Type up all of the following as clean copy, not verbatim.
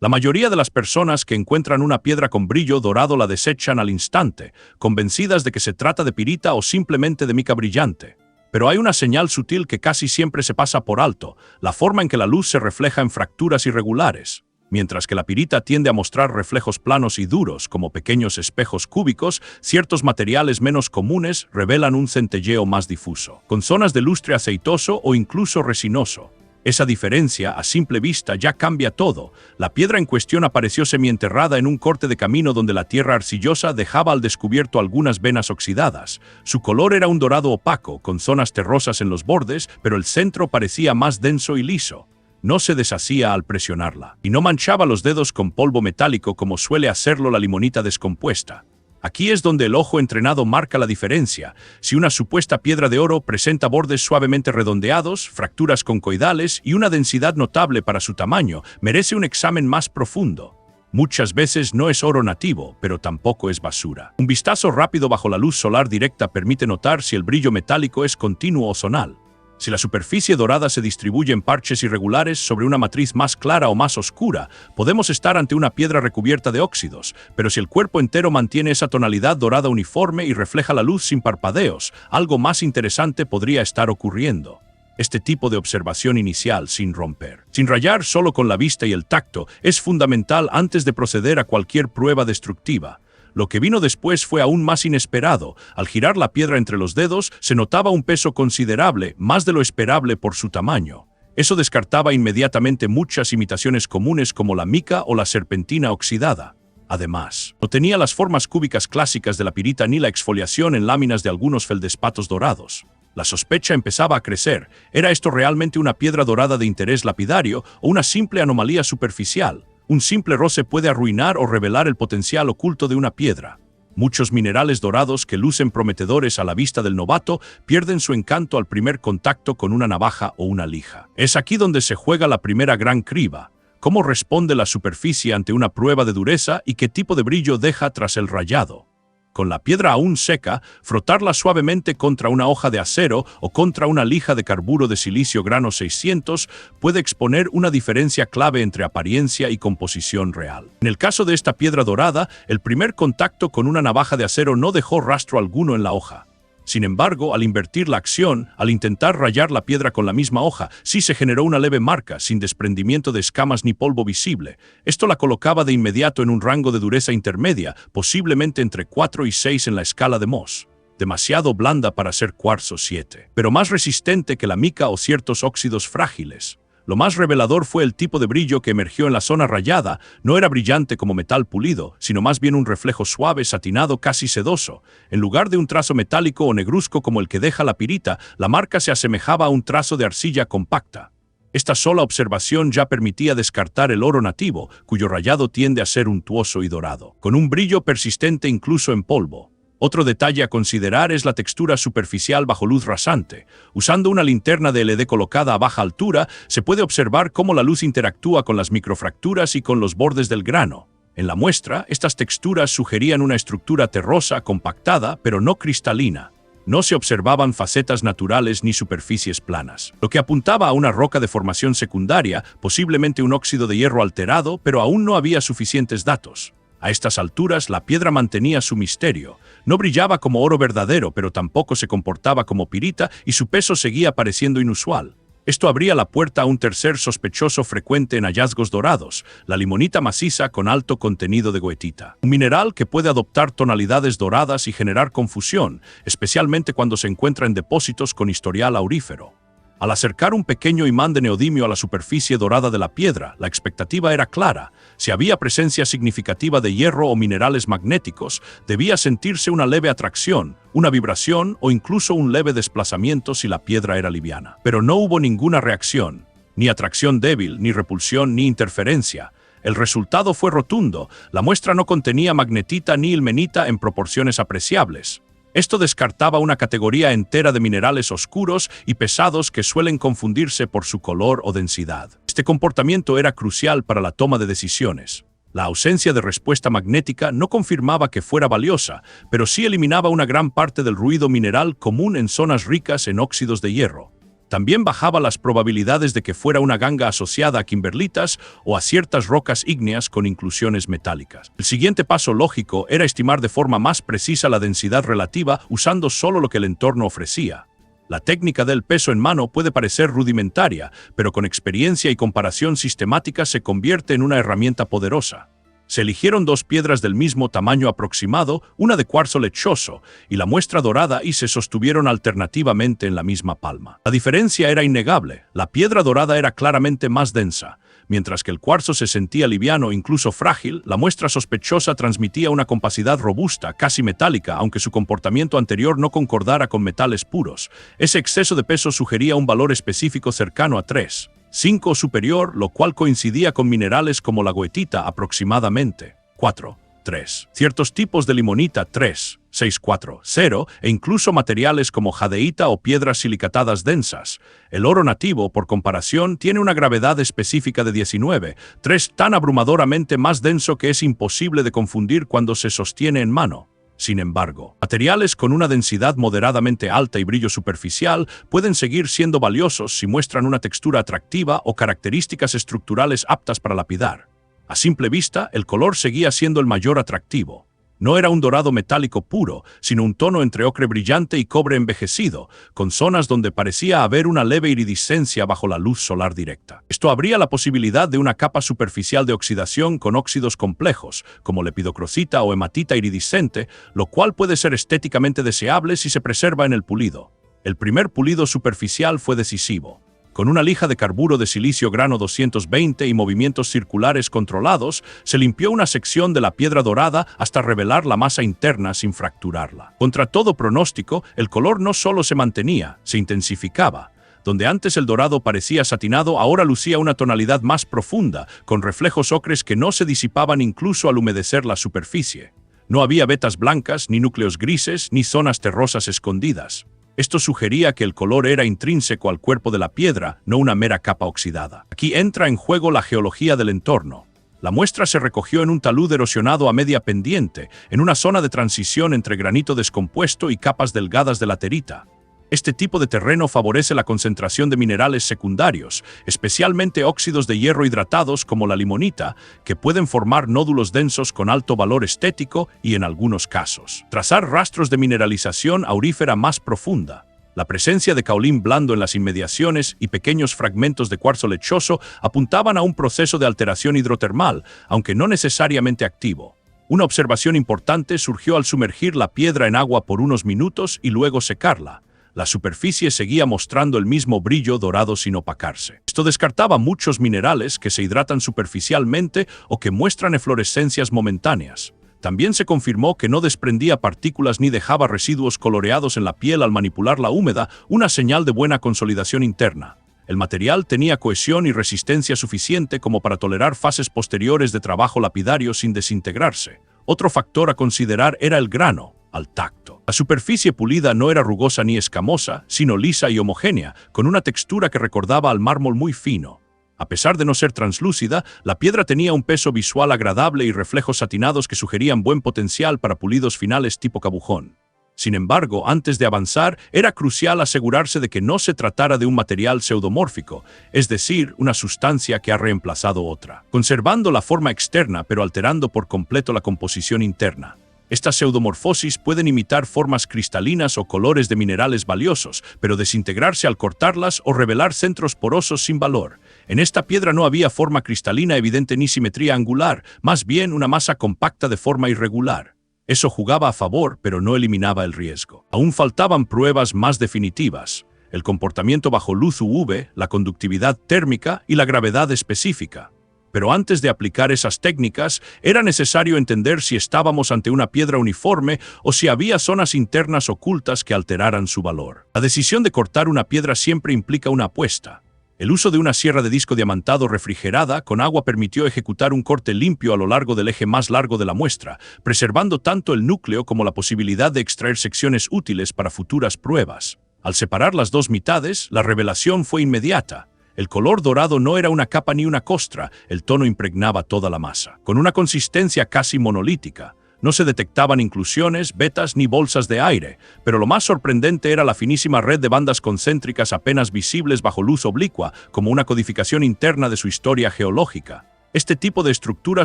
La mayoría de las personas que encuentran una piedra con brillo dorado la desechan al instante, convencidas de que se trata de pirita o simplemente de mica brillante. Pero hay una señal sutil que casi siempre se pasa por alto, la forma en que la luz se refleja en fracturas irregulares. Mientras que la pirita tiende a mostrar reflejos planos y duros, como pequeños espejos cúbicos, ciertos materiales menos comunes revelan un centelleo más difuso, con zonas de lustre aceitoso o incluso resinoso. Esa diferencia, a simple vista, ya cambia todo. La piedra en cuestión apareció semienterrada en un corte de camino donde la tierra arcillosa dejaba al descubierto algunas venas oxidadas. Su color era un dorado opaco, con zonas terrosas en los bordes, pero el centro parecía más denso y liso. No se deshacía al presionarla, y no manchaba los dedos con polvo metálico como suele hacerlo la limonita descompuesta. Aquí es donde el ojo entrenado marca la diferencia. Si una supuesta piedra de oro presenta bordes suavemente redondeados, fracturas concoidales y una densidad notable para su tamaño, merece un examen más profundo. Muchas veces no es oro nativo, pero tampoco es basura. Un vistazo rápido bajo la luz solar directa permite notar si el brillo metálico es continuo o zonal. Si la superficie dorada se distribuye en parches irregulares sobre una matriz más clara o más oscura, podemos estar ante una piedra recubierta de óxidos, pero si el cuerpo entero mantiene esa tonalidad dorada uniforme y refleja la luz sin parpadeos, algo más interesante podría estar ocurriendo. Este tipo de observación inicial, sin romper, sin rayar, solo con la vista y el tacto, es fundamental antes de proceder a cualquier prueba destructiva. Lo que vino después fue aún más inesperado. Al girar la piedra entre los dedos, se notaba un peso considerable, más de lo esperable por su tamaño. Eso descartaba inmediatamente muchas imitaciones comunes como la mica o la serpentina oxidada. Además, no tenía las formas cúbicas clásicas de la pirita ni la exfoliación en láminas de algunos feldespatos dorados. La sospecha empezaba a crecer. ¿Era esto realmente una piedra dorada de interés lapidario o una simple anomalía superficial? Un simple roce puede arruinar o revelar el potencial oculto de una piedra. Muchos minerales dorados que lucen prometedores a la vista del novato pierden su encanto al primer contacto con una navaja o una lija. Es aquí donde se juega la primera gran criba. ¿Cómo responde la superficie ante una prueba de dureza y qué tipo de brillo deja tras el rayado? Con la piedra aún seca, frotarla suavemente contra una hoja de acero o contra una lija de carburo de silicio grano 600 puede exponer una diferencia clave entre apariencia y composición real. En el caso de esta piedra dorada, el primer contacto con una navaja de acero no dejó rastro alguno en la hoja. Sin embargo, al invertir la acción, al intentar rayar la piedra con la misma hoja, sí se generó una leve marca, sin desprendimiento de escamas ni polvo visible. Esto la colocaba de inmediato en un rango de dureza intermedia, posiblemente entre 4 y 6 en la escala de Mohs. Demasiado blanda para ser cuarzo 7, pero más resistente que la mica o ciertos óxidos frágiles. Lo más revelador fue el tipo de brillo que emergió en la zona rayada. No era brillante como metal pulido, sino más bien un reflejo suave, satinado, casi sedoso. En lugar de un trazo metálico o negruzco como el que deja la pirita, la marca se asemejaba a un trazo de arcilla compacta. Esta sola observación ya permitía descartar el oro nativo, cuyo rayado tiende a ser untuoso y dorado, con un brillo persistente incluso en polvo. Otro detalle a considerar es la textura superficial bajo luz rasante. Usando una linterna de LED colocada a baja altura, se puede observar cómo la luz interactúa con las microfracturas y con los bordes del grano. En la muestra, estas texturas sugerían una estructura terrosa, compactada, pero no cristalina. No se observaban facetas naturales ni superficies planas, lo que apuntaba a una roca de formación secundaria, posiblemente un óxido de hierro alterado, pero aún no había suficientes datos. A estas alturas, la piedra mantenía su misterio. No brillaba como oro verdadero, pero tampoco se comportaba como pirita y su peso seguía pareciendo inusual. Esto abría la puerta a un tercer sospechoso frecuente en hallazgos dorados, la limonita maciza con alto contenido de goethita. Un mineral que puede adoptar tonalidades doradas y generar confusión, especialmente cuando se encuentra en depósitos con historial aurífero. Al acercar un pequeño imán de neodimio a la superficie dorada de la piedra, la expectativa era clara. Si había presencia significativa de hierro o minerales magnéticos, debía sentirse una leve atracción, una vibración o incluso un leve desplazamiento si la piedra era liviana. Pero no hubo ninguna reacción, ni atracción débil, ni repulsión, ni interferencia. El resultado fue rotundo. La muestra no contenía magnetita ni ilmenita en proporciones apreciables. Esto descartaba una categoría entera de minerales oscuros y pesados que suelen confundirse por su color o densidad. Este comportamiento era crucial para la toma de decisiones. La ausencia de respuesta magnética no confirmaba que fuera valiosa, pero sí eliminaba una gran parte del ruido mineral común en zonas ricas en óxidos de hierro. También bajaba las probabilidades de que fuera una ganga asociada a kimberlitas o a ciertas rocas ígneas con inclusiones metálicas. El siguiente paso lógico era estimar de forma más precisa la densidad relativa usando solo lo que el entorno ofrecía. La técnica del peso en mano puede parecer rudimentaria, pero con experiencia y comparación sistemática se convierte en una herramienta poderosa. Se eligieron 2 piedras del mismo tamaño aproximado, una de cuarzo lechoso y la muestra dorada, y se sostuvieron alternativamente en la misma palma. La diferencia era innegable. La piedra dorada era claramente más densa. Mientras que el cuarzo se sentía liviano, incluso frágil, la muestra sospechosa transmitía una compacidad robusta, casi metálica, aunque su comportamiento anterior no concordara con metales puros. Ese exceso de peso sugería un valor específico cercano a 3,5 o superior, lo cual coincidía con minerales como la goetita aproximadamente 4,3. Ciertos tipos de limonita 3,640 e incluso materiales como jadeíta o piedras silicatadas densas. El oro nativo, por comparación, tiene una gravedad específica de 19,3, tan abrumadoramente más denso que es imposible de confundir cuando se sostiene en mano. Sin embargo, materiales con una densidad moderadamente alta y brillo superficial pueden seguir siendo valiosos si muestran una textura atractiva o características estructurales aptas para lapidar. A simple vista, el color seguía siendo el mayor atractivo. No era un dorado metálico puro, sino un tono entre ocre brillante y cobre envejecido, con zonas donde parecía haber una leve iridiscencia bajo la luz solar directa. Esto abría la posibilidad de una capa superficial de oxidación con óxidos complejos, como lepidocrocita o hematita iridiscente, lo cual puede ser estéticamente deseable si se preserva en el pulido. El primer pulido superficial fue decisivo. Con una lija de carburo de silicio grano 220 y movimientos circulares controlados, se limpió una sección de la piedra dorada hasta revelar la masa interna sin fracturarla. Contra todo pronóstico, el color no solo se mantenía, se intensificaba. Donde antes el dorado parecía satinado, ahora lucía una tonalidad más profunda, con reflejos ocres que no se disipaban incluso al humedecer la superficie. No había vetas blancas, ni núcleos grises, ni zonas terrosas escondidas. Esto sugería que el color era intrínseco al cuerpo de la piedra, no una mera capa oxidada. Aquí entra en juego la geología del entorno. La muestra se recogió en un talud erosionado a media pendiente, en una zona de transición entre granito descompuesto y capas delgadas de laterita. Este tipo de terreno favorece la concentración de minerales secundarios, especialmente óxidos de hierro hidratados como la limonita, que pueden formar nódulos densos con alto valor estético y, en algunos casos, trazar rastros de mineralización aurífera más profunda. La presencia de caolín blando en las inmediaciones y pequeños fragmentos de cuarzo lechoso apuntaban a un proceso de alteración hidrotermal, aunque no necesariamente activo. Una observación importante surgió al sumergir la piedra en agua por unos minutos y luego secarla. La superficie seguía mostrando el mismo brillo dorado sin opacarse. Esto descartaba muchos minerales que se hidratan superficialmente o que muestran eflorescencias momentáneas. También se confirmó que no desprendía partículas ni dejaba residuos coloreados en la piel al manipularla húmeda, una señal de buena consolidación interna. El material tenía cohesión y resistencia suficiente como para tolerar fases posteriores de trabajo lapidario sin desintegrarse. Otro factor a considerar era el grano, al tacto. La superficie pulida no era rugosa ni escamosa, sino lisa y homogénea, con una textura que recordaba al mármol muy fino. A pesar de no ser translúcida, la piedra tenía un peso visual agradable y reflejos satinados que sugerían buen potencial para pulidos finales tipo cabujón. Sin embargo, antes de avanzar, era crucial asegurarse de que no se tratara de un material pseudomórfico, es decir, una sustancia que ha reemplazado otra, conservando la forma externa pero alterando por completo la composición interna. Estas pseudomorfosis pueden imitar formas cristalinas o colores de minerales valiosos, pero desintegrarse al cortarlas o revelar centros porosos sin valor. En esta piedra no había forma cristalina evidente ni simetría angular, más bien una masa compacta de forma irregular. Eso jugaba a favor, pero no eliminaba el riesgo. Aún faltaban pruebas más definitivas: el comportamiento bajo luz UV, la conductividad térmica y la gravedad específica. Pero antes de aplicar esas técnicas, era necesario entender si estábamos ante una piedra uniforme o si había zonas internas ocultas que alteraran su valor. La decisión de cortar una piedra siempre implica una apuesta. El uso de una sierra de disco diamantado refrigerada con agua permitió ejecutar un corte limpio a lo largo del eje más largo de la muestra, preservando tanto el núcleo como la posibilidad de extraer secciones útiles para futuras pruebas. Al separar las dos mitades, la revelación fue inmediata. El color dorado no era una capa ni una costra, el tono impregnaba toda la masa. Con una consistencia casi monolítica, No se detectaban inclusiones, vetas ni bolsas de aire, pero lo más sorprendente era la finísima red de bandas concéntricas apenas visibles bajo luz oblicua, como una codificación interna de su historia geológica. Este tipo de estructura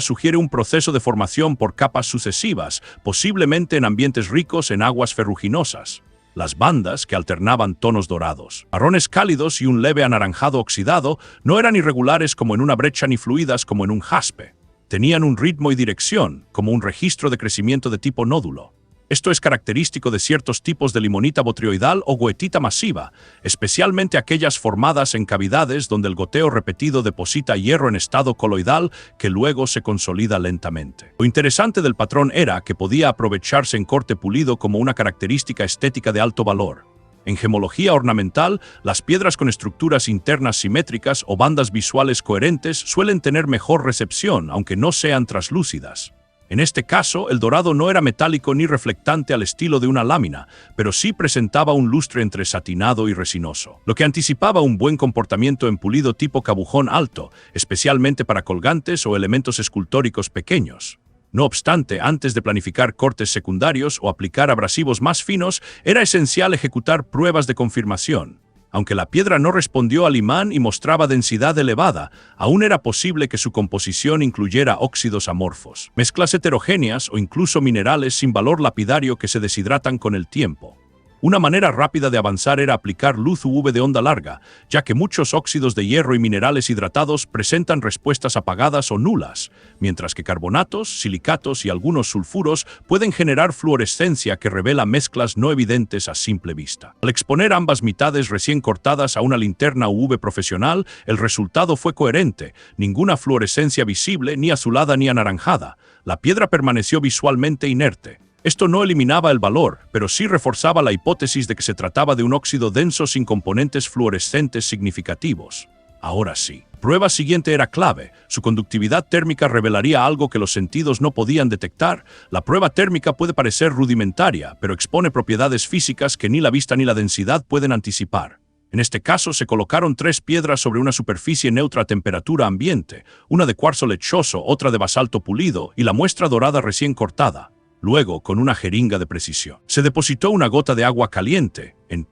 sugiere un proceso de formación por capas sucesivas, posiblemente en ambientes ricos en aguas ferruginosas. Las bandas, que alternaban tonos dorados, marrones cálidos y un leve anaranjado oxidado, no eran irregulares como en una brecha ni fluidas como en un jaspe. Tenían un ritmo y dirección, como un registro de crecimiento de tipo nódulo. Esto es característico de ciertos tipos de limonita botrioidal o goetita masiva, especialmente aquellas formadas en cavidades donde el goteo repetido deposita hierro en estado coloidal que luego se consolida lentamente. Lo interesante del patrón era que podía aprovecharse en corte pulido como una característica estética de alto valor. En gemología ornamental, las piedras con estructuras internas simétricas o bandas visuales coherentes suelen tener mejor recepción, aunque no sean translúcidas. En este caso, el dorado no era metálico ni reflectante al estilo de una lámina, pero sí presentaba un lustre entre satinado y resinoso, lo que anticipaba un buen comportamiento en pulido tipo cabujón alto, especialmente para colgantes o elementos escultóricos pequeños. No obstante, antes de planificar cortes secundarios o aplicar abrasivos más finos, era esencial ejecutar pruebas de confirmación. Aunque la piedra no respondió al imán y mostraba densidad elevada, aún era posible que su composición incluyera óxidos amorfos, mezclas heterogéneas o incluso minerales sin valor lapidario que se deshidratan con el tiempo. Una manera rápida de avanzar era aplicar luz UV de onda larga, ya que muchos óxidos de hierro y minerales hidratados presentan respuestas apagadas o nulas, mientras que carbonatos, silicatos y algunos sulfuros pueden generar fluorescencia que revela mezclas no evidentes a simple vista. Al exponer ambas mitades recién cortadas a una linterna UV profesional, el resultado fue coherente, ninguna fluorescencia visible, ni azulada ni anaranjada. La piedra permaneció visualmente inerte. Esto no eliminaba el valor, pero sí reforzaba la hipótesis de que se trataba de un óxido denso sin componentes fluorescentes significativos. Ahora sí, la prueba siguiente era clave. Su conductividad térmica revelaría algo que los sentidos no podían detectar. La prueba térmica puede parecer rudimentaria, pero expone propiedades físicas que ni la vista ni la densidad pueden anticipar. En este caso, se colocaron 3 piedras sobre una superficie neutra a temperatura ambiente, una de cuarzo lechoso, otra de basalto pulido y la muestra dorada recién cortada. Luego, con una jeringa de precisión, se depositó una gota de agua caliente, en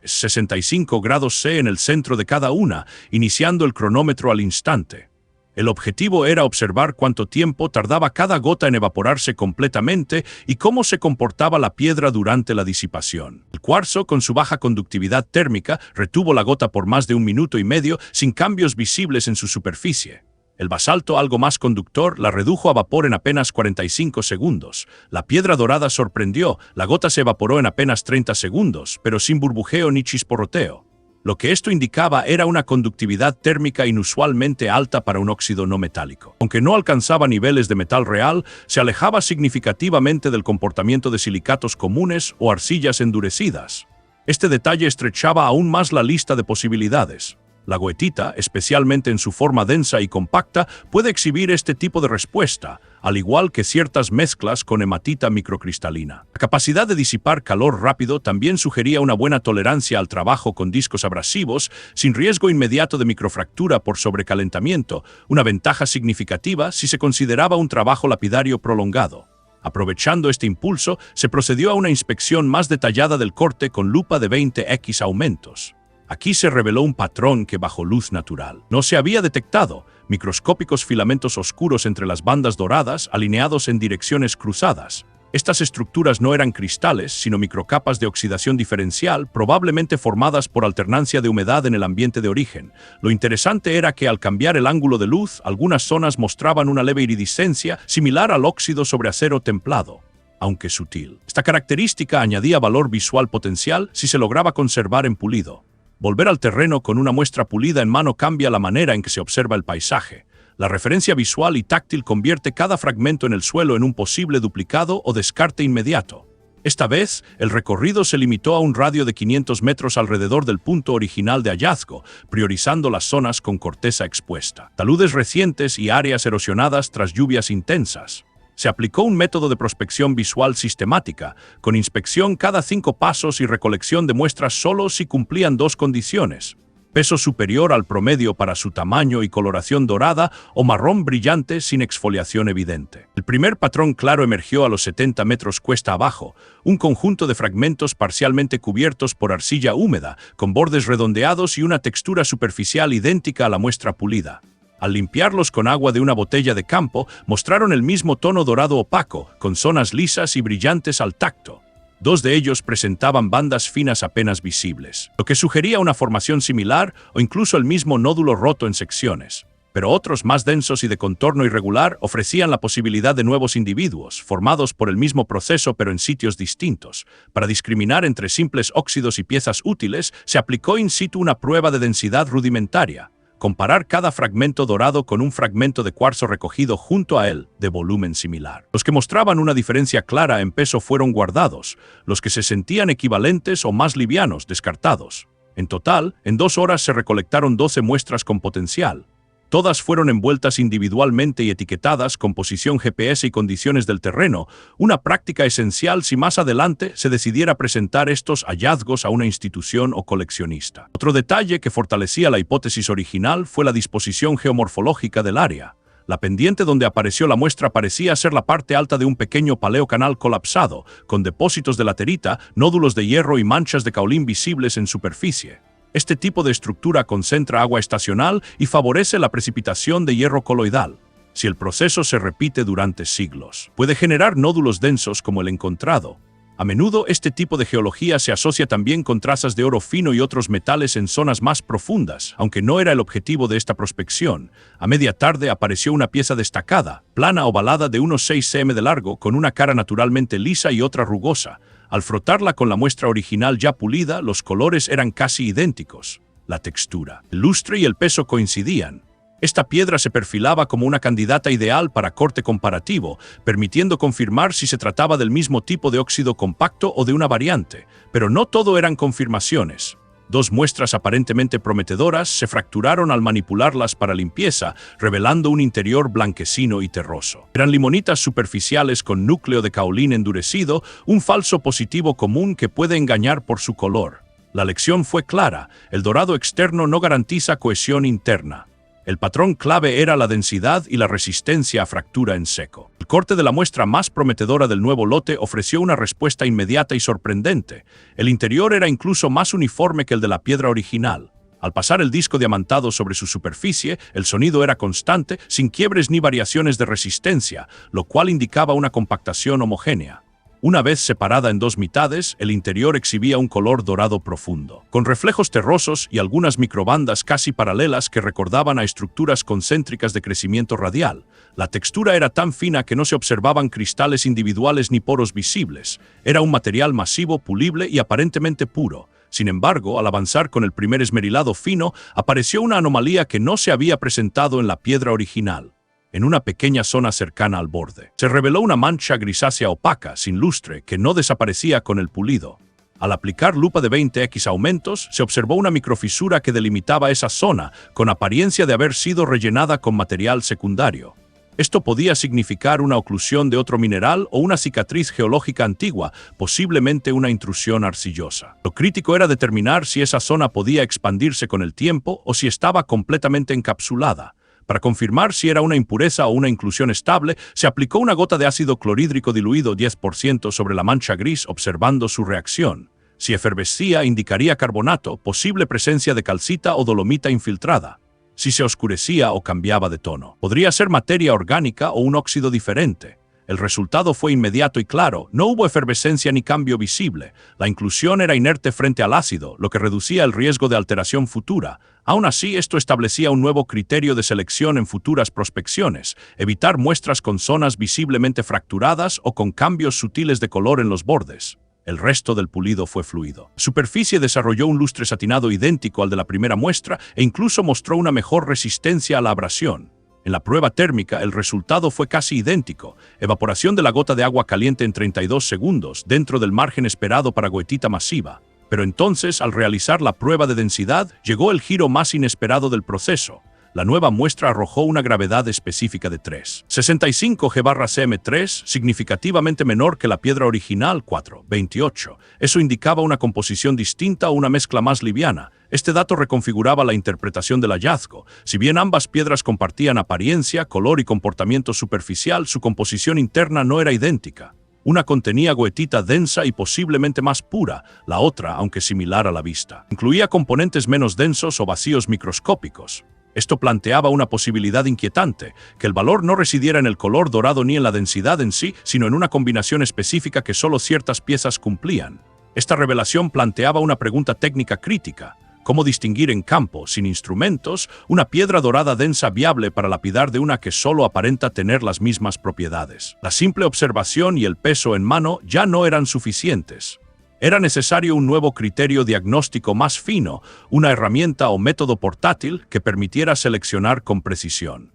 65 grados C en el centro de cada una, iniciando el cronómetro al instante. El objetivo era observar cuánto tiempo tardaba cada gota en evaporarse completamente y cómo se comportaba la piedra durante la disipación. El cuarzo, con su baja conductividad térmica, retuvo la gota por más de 1 minuto y medio sin cambios visibles en su superficie. El basalto, algo más conductor, la redujo a vapor en apenas 45 segundos. La piedra dorada sorprendió, la gota se evaporó en apenas 30 segundos, pero sin burbujeo ni chisporroteo. Lo que esto indicaba era una conductividad térmica inusualmente alta para un óxido no metálico. Aunque no alcanzaba niveles de metal real, se alejaba significativamente del comportamiento de silicatos comunes o arcillas endurecidas. Este detalle estrechaba aún más la lista de posibilidades. La goetita, especialmente en su forma densa y compacta, puede exhibir este tipo de respuesta, al igual que ciertas mezclas con hematita microcristalina. La capacidad de disipar calor rápido también sugería una buena tolerancia al trabajo con discos abrasivos, sin riesgo inmediato de microfractura por sobrecalentamiento, una ventaja significativa si se consideraba un trabajo lapidario prolongado. Aprovechando este impulso, se procedió a una inspección más detallada del corte con lupa de 20x aumentos. Aquí se reveló un patrón que bajo luz natural no se había detectado: microscópicos filamentos oscuros entre las bandas doradas alineados en direcciones cruzadas. Estas estructuras no eran cristales, sino microcapas de oxidación diferencial, probablemente formadas por alternancia de humedad en el ambiente de origen. Lo interesante era que al cambiar el ángulo de luz, algunas zonas mostraban una leve iridiscencia similar al óxido sobre acero templado, aunque sutil. Esta característica añadía valor visual potencial si se lograba conservar en pulido. Volver al terreno con una muestra pulida en mano cambia la manera en que se observa el paisaje. La referencia visual y táctil convierte cada fragmento en el suelo en un posible duplicado o descarte inmediato. Esta vez, el recorrido se limitó a un radio de 500 metros alrededor del punto original de hallazgo, priorizando las zonas con corteza expuesta, taludes recientes y áreas erosionadas tras lluvias intensas. Se aplicó un método de prospección visual sistemática, con inspección cada 5 pasos y recolección de muestras solo si cumplían 2 condiciones. peso superior al promedio para su tamaño y coloración dorada o marrón brillante sin exfoliación evidente. El primer patrón claro emergió a los 70 metros cuesta abajo, un conjunto de fragmentos parcialmente cubiertos por arcilla húmeda, con bordes redondeados y una textura superficial idéntica a la muestra pulida. Al limpiarlos con agua de una botella de campo, mostraron el mismo tono dorado opaco, con zonas lisas y brillantes al tacto. Dos de ellos presentaban bandas finas apenas visibles, lo que sugería una formación similar o incluso el mismo nódulo roto en secciones. Pero otros más densos y de contorno irregular ofrecían la posibilidad de nuevos individuos, formados por el mismo proceso pero en sitios distintos. Para discriminar entre simples óxidos y piezas útiles, se aplicó in situ una prueba de densidad rudimentaria. Comparar cada fragmento dorado con un fragmento de cuarzo recogido junto a él, de volumen similar. Los que mostraban una diferencia clara en peso fueron guardados, los que se sentían equivalentes o más livianos, descartados. En total, en 2 horas se recolectaron 12 muestras con potencial. Todas fueron envueltas individualmente y etiquetadas con posición GPS y condiciones del terreno, una práctica esencial si más adelante se decidiera presentar estos hallazgos a una institución o coleccionista. Otro detalle que fortalecía la hipótesis original fue la disposición geomorfológica del área. La pendiente donde apareció la muestra parecía ser la parte alta de un pequeño paleocanal colapsado, con depósitos de laterita, nódulos de hierro y manchas de caolín visibles en superficie. Este tipo de estructura concentra agua estacional y favorece la precipitación de hierro coloidal. Si el proceso se repite durante siglos, puede generar nódulos densos como el encontrado. A menudo este tipo de geología se asocia también con trazas de oro fino y otros metales en zonas más profundas, aunque no era el objetivo de esta prospección. A media tarde apareció una pieza destacada, plana ovalada de unos 6 cm de largo, con una cara naturalmente lisa y otra rugosa. Al frotarla con la muestra original ya pulida, los colores eran casi idénticos. La textura, el lustre y el peso coincidían. Esta piedra se perfilaba como una candidata ideal para corte comparativo, permitiendo confirmar si se trataba del mismo tipo de óxido compacto o de una variante, pero no todo eran confirmaciones. 2 muestras aparentemente prometedoras se fracturaron al manipularlas para limpieza, revelando un interior blanquecino y terroso. Eran limonitas superficiales con núcleo de caolín endurecido, un falso positivo común que puede engañar por su color. La lección fue clara: el dorado externo no garantiza cohesión interna. El patrón clave era la densidad y la resistencia a fractura en seco. El corte de la muestra más prometedora del nuevo lote ofreció una respuesta inmediata y sorprendente. El interior era incluso más uniforme que el de la piedra original. Al pasar el disco diamantado sobre su superficie, el sonido era constante, sin quiebres ni variaciones de resistencia, lo cual indicaba una compactación homogénea. Una vez separada en 2 mitades, el interior exhibía un color dorado profundo, con reflejos terrosos y algunas microbandas casi paralelas que recordaban a estructuras concéntricas de crecimiento radial. La textura era tan fina que no se observaban cristales individuales ni poros visibles. Era un material masivo, pulible y aparentemente puro. Sin embargo, al avanzar con el primer esmerilado fino, apareció una anomalía que no se había presentado en la piedra original. En una pequeña zona cercana al borde, se reveló una mancha grisácea opaca, sin lustre, que no desaparecía con el pulido. Al aplicar lupa de 20x aumentos, se observó una microfisura que delimitaba esa zona, con apariencia de haber sido rellenada con material secundario. Esto podía significar una oclusión de otro mineral o una cicatriz geológica antigua, posiblemente una intrusión arcillosa. Lo crítico era determinar si esa zona podía expandirse con el tiempo o si estaba completamente encapsulada. Para confirmar si era una impureza o una inclusión estable, se aplicó una gota de ácido clorhídrico diluido 10% sobre la mancha gris, observando su reacción. Si efervescía, indicaría carbonato, posible presencia de calcita o dolomita infiltrada. Si se oscurecía o cambiaba de tono, podría ser materia orgánica o un óxido diferente. El resultado fue inmediato y claro: no hubo efervescencia ni cambio visible. La inclusión era inerte frente al ácido, lo que reducía el riesgo de alteración futura. Aún así, esto establecía un nuevo criterio de selección en futuras prospecciones: evitar muestras con zonas visiblemente fracturadas o con cambios sutiles de color en los bordes. El resto del pulido fue fluido. La superficie desarrolló un lustre satinado idéntico al de la primera muestra e incluso mostró una mejor resistencia a la abrasión. En la prueba térmica, el resultado fue casi idéntico: evaporación de la gota de agua caliente en 32 segundos, dentro del margen esperado para goetita masiva. Pero entonces, al realizar la prueba de densidad, llegó el giro más inesperado del proceso. la nueva muestra arrojó una gravedad específica de 3,65 G/cm3, significativamente menor que la piedra original 4,28. Eso indicaba una composición distinta o una mezcla más liviana. Este dato reconfiguraba la interpretación del hallazgo. Si bien ambas piedras compartían apariencia, color y comportamiento superficial, su composición interna no era idéntica. Una contenía goetita densa y posiblemente más pura, la otra, aunque similar a la vista, incluía componentes menos densos o vacíos microscópicos. Esto planteaba una posibilidad inquietante, que el valor no residiera en el color dorado ni en la densidad en sí, sino en una combinación específica que solo ciertas piezas cumplían. Esta revelación planteaba una pregunta técnica crítica. ¿Cómo distinguir en campo, sin instrumentos, una piedra dorada densa viable para lapidar de una que solo aparenta tener las mismas propiedades? La simple observación y el peso en mano ya no eran suficientes. Era necesario un nuevo criterio diagnóstico más fino, una herramienta o método portátil que permitiera seleccionar con precisión.